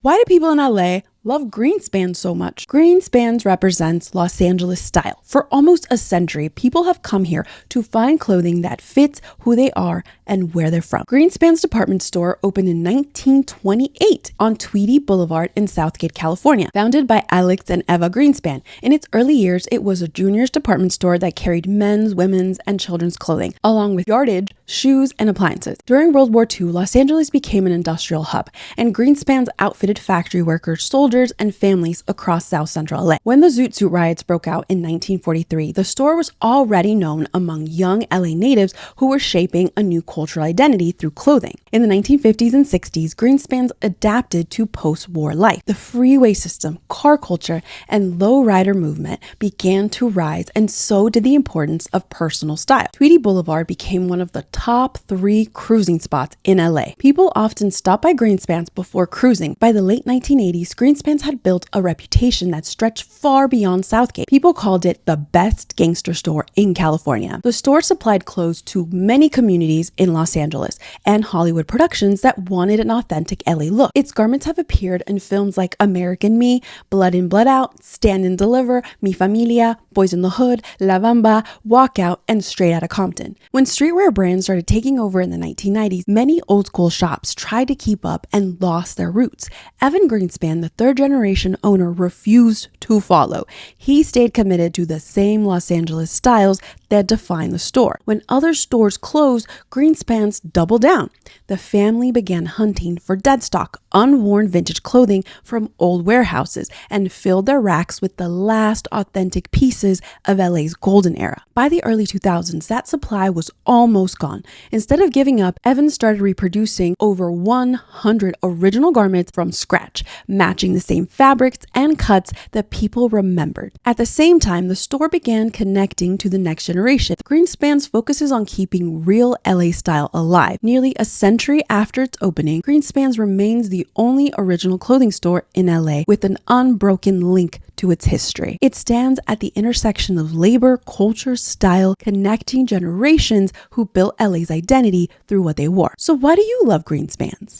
Why do people in LA love Greenspan so much? Greenspan represents Los Angeles style. For almost a century, people have come here to find clothing that fits who they are and where they're from. Greenspan's department store opened in 1928 on Tweedy Boulevard in Southgate, California, founded by Alex and Eva Greenspan. In its early years, it was a juniors department store that carried men's, women's, and children's clothing, along with yardage, shoes, and appliances. During World War II, Los Angeles became an industrial hub, and Greenspan's outfitted factory workers, soldiers, and families across South Central LA. When the Zoot Suit riots broke out in 1943, the store was already known among young LA natives who were shaping a new cultural identity through clothing. In the 1950s and 60s, Greenspan's adapted to post-war life. The freeway system, car culture, and low-rider movement began to rise, and so did the importance of personal style. Tweedy Boulevard became one of the top 3 cruising spots in LA. People often stop by Greenspan's before cruising. By the late 1980s, Greenspan's had built a reputation that stretched far beyond Southgate. People called it the best gangster store in California. The store supplied clothes to many communities in Los Angeles and Hollywood productions that wanted an authentic LA look. Its garments have appeared in films like American Me, Blood In, Blood Out, Stand and Deliver, Mi Familia, Boys in the Hood, La Bamba, Walkout, and Straight Outta Compton. When streetwear brands started taking over in the 1990s, many old school shops tried to keep up and lost their roots. Evan Greenspan, the third generation owner, refused to follow. He stayed committed to the same Los Angeles styles that defined the store. When other stores closed, Greenspan's doubled down. The family began hunting for dead stock, unworn vintage clothing from old warehouses, and filled their racks with the last authentic pieces of LA's golden era. By the early 2000s, that supply was almost gone. Instead of giving up, Evan started reproducing over 100 original garments from scratch, matching the same fabrics and cuts that people remembered. At the same time, the store began connecting to the next generation. Greenspan's focuses on keeping real LA style alive. Nearly a century after its opening, Greenspan's remains the only original clothing store in LA with an unbroken link to its history. It stands at the intersection of labor, culture, style, connecting generations who built LA's identity through what they wore. So why do you love Greenspan's?